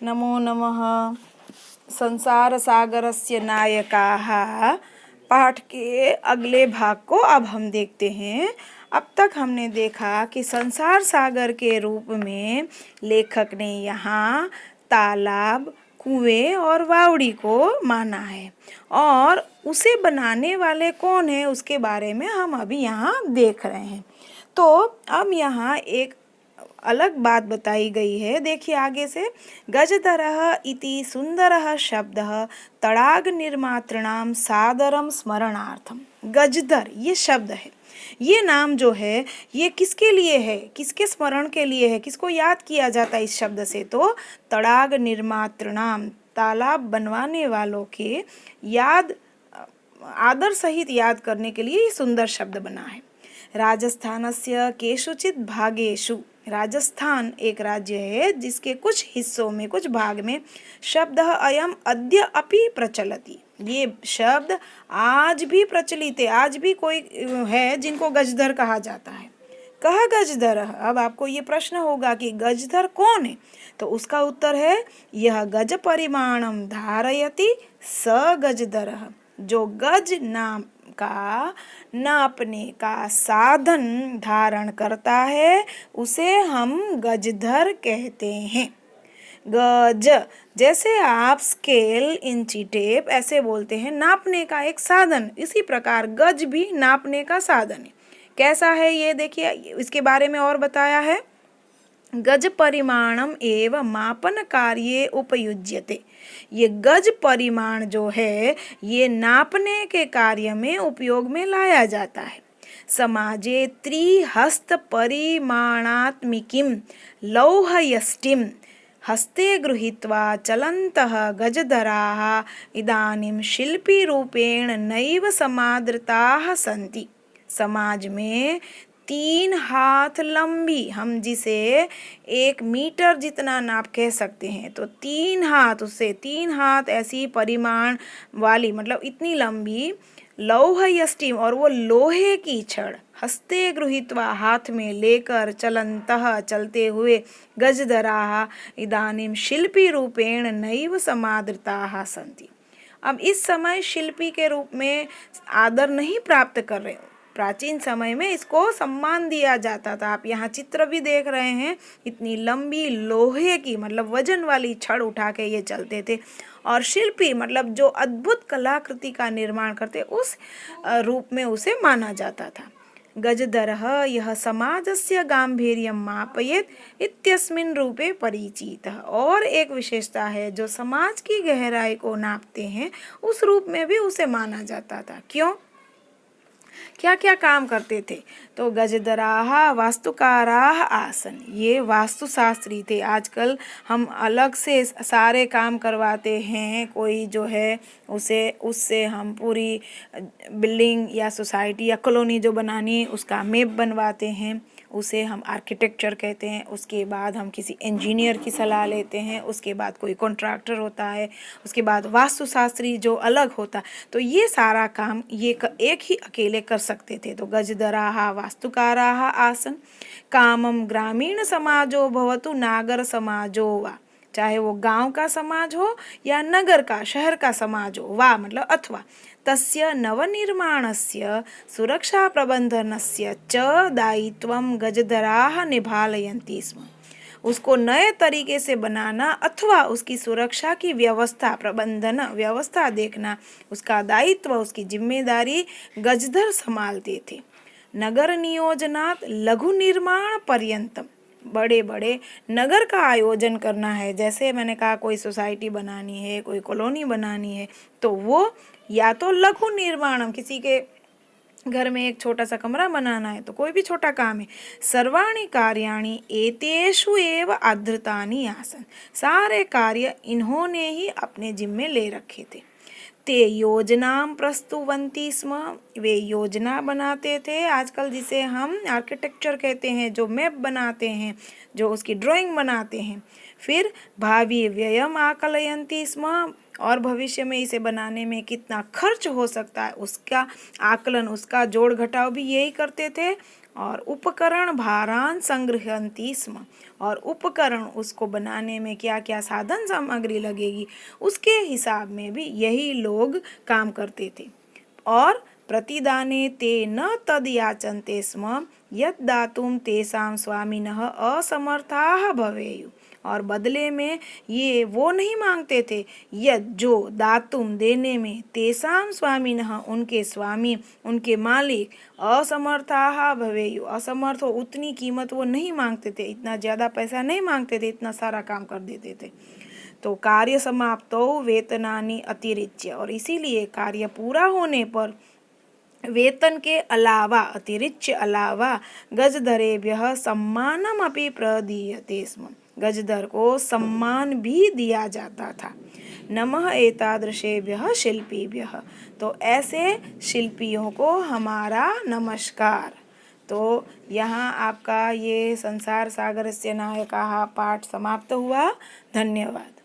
नमो नमः। संसार सागरस्य नायकाः पाठ के अगले भाग को अब हम देखते हैं। अब तक हमने देखा कि संसार सागर के रूप में लेखक ने यहाँ तालाब, कुएं और वावड़ी को माना है और उसे बनाने वाले कौन है उसके बारे में हम अभी यहाँ देख रहे हैं। तो अब यहाँ एक अलग बात बताई गई है। देखिए आगे से, गजधरः इति सुंदरः शब्दः तड़ाग निर्मातृणाम सादरम स्मरणार्थम। गजधर ये शब्द है, ये नाम जो है ये किसके लिए है, किसके स्मरण के लिए है, किसको याद किया जाता है इस शब्द से? तो तड़ाग निर्मातृणाम, तालाब बनवाने वालों के याद, आदर सहित याद करने के लिए ये सुंदर शब्द बना है। राजस्थानस्य केषुचित् भागेषु, राजस्थान एक राज्य है जिसके कुछ हिस्सों में, कुछ भाग में शब्द अयम अद्य अपि प्रचलति, ये शब्द आज भी प्रचलित है। आज भी कोई है जिनको गजधर कहा जाता है। कह गजधर। अब आपको ये प्रश्न होगा कि गजधर कौन है, तो उसका उत्तर है यह गज परिमाणम धारयति स गजधरः, जो गज नाम का नापने का साधन धारण करता है उसे हम गजधर कहते हैं। गज, जैसे आप स्केल, इंची टेप ऐसे बोलते हैं, नापने का एक साधन, इसी प्रकार गज भी नापने का साधन है। कैसा है ये देखिए, इसके बारे में और बताया है। गज परिमाणम एवं मापन कार्ये उपयुज्यते, ये गज परिमाण जो है ये नापने के कार्य में उपयोग में लाया जाता है। समाजे त्रिहस्त परिमाणात्मिकीं लौहयष्टिं हस्ते गृहीत्वा चलन्तः गजधराः इदानीं शिल्पीरूपेण नैव समादृताः सन्ति। समाज में 3 हाथ लंबी, हम जिसे 1 मीटर जितना नाप कह सकते हैं, तो 3 हाथ, उससे 3 हाथ ऐसी परिमाण वाली, मतलब इतनी लंबी लौहयष्टिम, और वो लोहे की छड़, हस्ते गृहीत्वा हाथ में लेकर, चलन्तः चलते हुए, गजधराः इदानीं शिल्पी रूपेण नैव समादृताः सन्ति। अब इस समय शिल्पी के रूप में आदर नहीं प्राप्त कर रहे। प्राचीन समय में इसको सम्मान दिया जाता था। आप यहाँ चित्र भी देख रहे हैं, इतनी लंबी लोहे की, मतलब वजन वाली छड़ उठा के ये चलते थे। और शिल्पी मतलब जो अद्भुत कलाकृति का निर्माण करते, उस रूप में उसे माना जाता था। गजधरः यह समाजस्य गांभीर्यं मापयेत् इत्यस्मिन् रूपे परिचितः। और एक विशेषता है, जो समाज की गहराई को नापते हैं उस रूप में भी उसे माना जाता था। क्यों? क्या क्या काम करते थे? तो गजधराः वास्तुकाराः आसन, ये वास्तुशास्त्री थे। आजकल हम अलग से सारे काम करवाते हैं, कोई जो है उससे हम पूरी बिल्डिंग या सोसाइटी या कॉलोनी जो बनानी है उसका मैप बनवाते हैं, उसे हम आर्किटेक्चर कहते हैं। उसके बाद हम किसी इंजीनियर की सलाह लेते हैं, उसके बाद कोई कॉन्ट्रैक्टर होता है, उसके बाद वास्तुशास्त्री जो अलग होता। तो ये सारा काम ये एक ही अकेले कर सकते थे। तो गजधराः वास्तुकाराः आसन। कामम ग्रामीण समाजो भवतु नागर समाजो वा, चाहे वो गांव का समाज हो या नगर का, शहर का समाज हो, वा मतलब अथवा, तस्य नवनिर्माणस्य सुरक्षा प्रबंधनस्य च दायित्वं गजधराः निभालयन्ति स्म। उसको नए तरीके से बनाना अथवा उसकी सुरक्षा की व्यवस्था, प्रबंधन व्यवस्था देखना, उसका दायित्व, उसकी जिम्मेदारी गजधर संभालते थे। नगर नियोजनात् लघु निर्माण पर्यंतम, बड़े बड़े नगर का आयोजन करना है, जैसे मैंने कहा कोई सोसाइटी बनानी है, कोई कॉलोनी बनानी है, तो वो या तो लघु निर्माणम, किसी के घर में एक छोटा सा कमरा बनाना है, तो कोई भी छोटा काम है। सर्वाणि कार्याणि एतेषु एव आधृतानि आसन्, सारे कार्य इन्होंने ही अपने जिम्मे ले रखे थे। ते योजनां प्रस्तुवन्ति स्म, वे योजना बनाते थे, आजकल जिसे हम आर्किटेक्चर कहते हैं, जो मैप बनाते हैं, जो उसकी ड्राइंग बनाते हैं। फिर भावी व्ययम आकलयन्ति स्म, और भविष्य में इसे बनाने में कितना खर्च हो सकता है उसका आकलन, उसका जोड़ घटाव भी यही करते थे। और उपकरण भारान संगृह्णन्ति स्म, और उपकरण उसको बनाने में क्या क्या साधन सामग्री लगेगी उसके हिसाब में भी यही लोग काम करते थे। और प्रतिदाने ते न तद याचन्ते स्म यत् दातुं तेषां स्वामिनः असमर्थाः भवेयुः, और बदले में ये वो नहीं मांगते थे यद जो दातुम देने में तेषां स्वामिनः उनके स्वामी उनके मालिक असमर्थाः भवेयु असमर्थ हो उतनी कीमत वो नहीं मांगते थे, इतना ज़्यादा पैसा नहीं मांगते थे, इतना सारा काम कर देते थे। तो कार्य समाप्तो वेतनानि अतिरिच्य, और इसीलिए कार्य पूरा होने पर वेतन के अलावा अतिरिक्त अलावा गजधरेभ्यः सम्मानमपि प्रदीयते स्म, गजधर को सम्मान भी दिया जाता था। नमः एतादृशेभ्यः शिल्पीभ्यः, तो ऐसे शिल्पियों को हमारा नमस्कार। तो यहाँ आपका ये संसार सागरस्य नायकाः पाठ समाप्त हुआ। धन्यवाद।